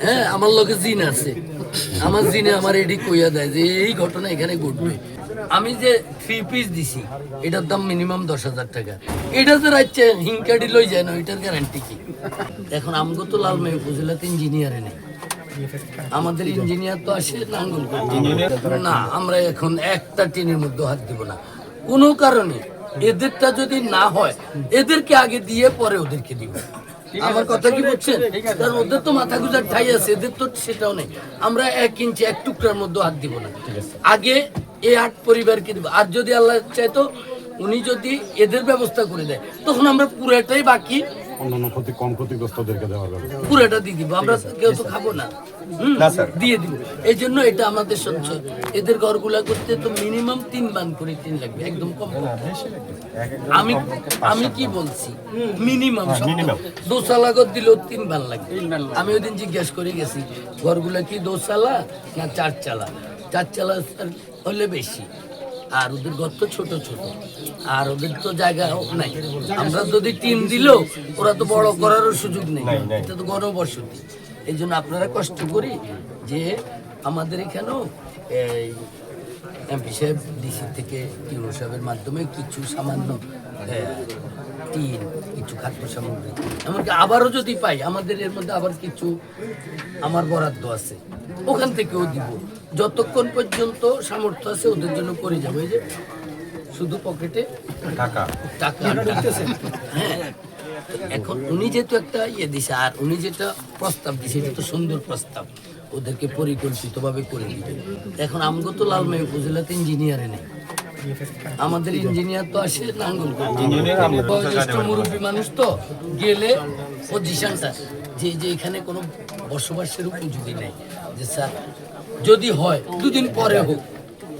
হ্যাঁ, আমার লোকে জিন আছে। আমার জিনে আমার এডি কইয়া দেয় যে এই ঘটনা এখানে ঘটবে। আমি যে 3 পিস দিছি এটার দাম মিনিমাম 10,000 টাকা। এটা যে রাইছে হিংকাডি লই যায় না, এটার গ্যারান্টি কি? এখন আমগো তো লালমাই উপজেলাতে ইঞ্জিনিয়ারে নেই। আমাদের ইঞ্জিনিয়ার তো আসে নাঙ্গল করতে। না, আমরা এখন একটা টিনের মধ্যে হাত দিব না কোনো কারণে। এদেরটা যদি না হয় এদেরকে আগে দিয়ে পরে ওদেরকে দিব। আমার কথা কি বুঝছেন? কারণ ওদের তো মাথা গুজার ঠাই আছে, এদের তো সেটাও নেই। আমরা 1 ইঞ্চি 1 টুকরার মধ্যে হাত দিব না। আগে এই 8 পরিবারকে দিব। আর যদি আল্লাহ চাইতো উনি যদি এদের ব্যবস্থা করে দেয় তখন আমরা পুরোটাই বাকি অন্যান্য কম ক্ষতিগ্রস্তদেরকে দেওয়ার ব্যাপারে পুরোটা দিয়ে দিব। আমরা কেউ তো খাবো না, দিয়ে দিব। এই জন্য এটা আমাদের সঞ্চয়। এদের ঘরগুলা করতে তো মিনিমাম 3 বান করে 3 লাগবে, একদম কম। আমি কি বলছি, মিনিমাম দোসালা ঘর দিলেও 3 বান লাগবে। আমি ওই দিন জিজ্ঞেস করে গেছি ঘরগুলা কি দোসালা না 4 চালা। 4 চালা হলে বেশি, আর ওদের ঘর তো ছোট ছোট, আর ওদের তো জায়গা নাই। আমরা যদি টিম দিল ওরা তো বড় করারও সুযোগ নেই, এটা তো গণবসতি। এই জন্য আপনারা কষ্ট করি যে আমাদের এখানেও এই এমপি সাহেব ডিসি থেকে টিউনো সাহেবের মাধ্যমে কিছু সামান্য টিন, কিছু খাদ্য সামগ্রী, এমনকি আবারও যদি পাই আমাদের এর মধ্যে আবার কিছু আমার বরাদ্দ আছে, ওখান থেকেও দিব। যতক্ষণ পর্যন্ত সামর্থ্য আছে ওদের জন্য করে যাবো। এই যে শুধু পকেটে টাকা হ্যাঁ, এখন উনি যেহেতু একটা ইয়ে দিছে, আর উনি যেটা প্রস্তাব দিছে এটা তো সুন্দর প্রস্তাব, ওদেরকে পরিকল্পিতভাবে করে দিবে। এখন আমগো তো লালমাই উপজেলাতে ইঞ্জিনিয়ারে নেই। আমাদের ইঞ্জিনিয়ার তো আসে নাঙ্গল করতে। বয়োজ্যেষ্ঠ মুরব্বী মানুষ তো গেলে পজিশনটা যে এখানে কোনো বসবাসের উপযোগী নেই, যে স্যার যদি হয় 2 দিন পরে হোক,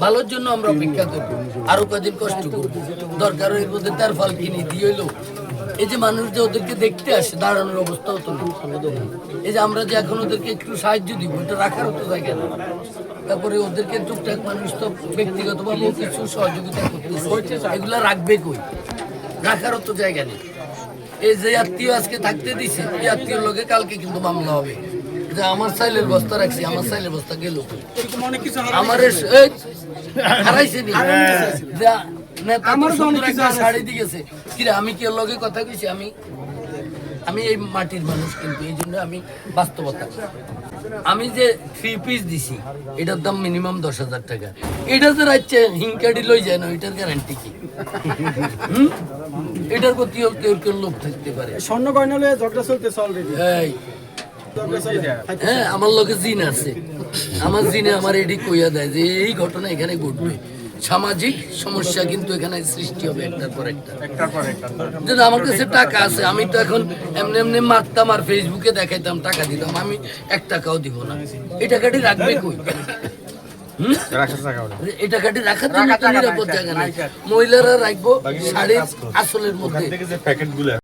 ভালোর জন্য আমরা অপেক্ষা করব, আরো কদিন কষ্ট করবো, দরকার এর মধ্যে তার ফল কিনে দিয়ে হইলো। এই যে মানুষ যে ওদেরকে দেখতে আসে, দাঁড়ানোর অবস্থাও তো নেই। এই যে আমরা যে এখন ওদেরকে একটু সাহায্য দিব, এটা রাখারও তো জায়গা নেই। তারপরে ওদেরকে টুকটাক মানুষ তো ব্যক্তিগতভাবে কিছু সহযোগিতা করতেছে, এগুলা রাখবে কই? রাখারও তো জায়গা নেই। এই যে আত্মীয় আজকে থাকতে দিছে, এই আত্মীয় লোকে কালকে কিন্তু মামলা হবে যে আমার সাইলের বস্তা রাখছি, আমার সাইলের বস্তা গেল আমার হারাইছে নি। শাড়ি দিয়ে গেছে কিরে, আমি কি ওর লগে কথা কইছি? আমি এই মাটির মানুষ, কিন্তু এই জন্য আমি বাস্তবতা। আমি যে 3 পিস দিছি এটার দাম মিনিমাম 10,000 টাকা। এটা যে রাইছে হিংকাডি লই যায় না, এটার গ্যারান্টি কি? এটার প্রতি কেউ লোভ থাকতে পারে। স্বর্ণ গয়না লয়ে ঝগড়া চলতেছে অলরেডি। হ্যাঁ, আমার লোকে জিন আছে। আমার জিনে আমার এডি কইয়া দেয় যে এই ঘটনা এখানে ঘটবে। সামাজিক সমস্যা কিন্তু এখানে সৃষ্টি হবে একটার পর একটা। যদি আমার কাছে টাকা আছে, আমি তো এখন এমনি এমনি মারতাম আর ফেসবুকে দেখাইতাম, টাকা দিতাম। আমি 1 টাকাও দিব না। এই টাকাটি রাখবে কই? এই টাকাটি রাখার জন্য নিরাপদ জায়গা নাই। মহিলারা রাখবো শাড়ির আসলের মধ্যে।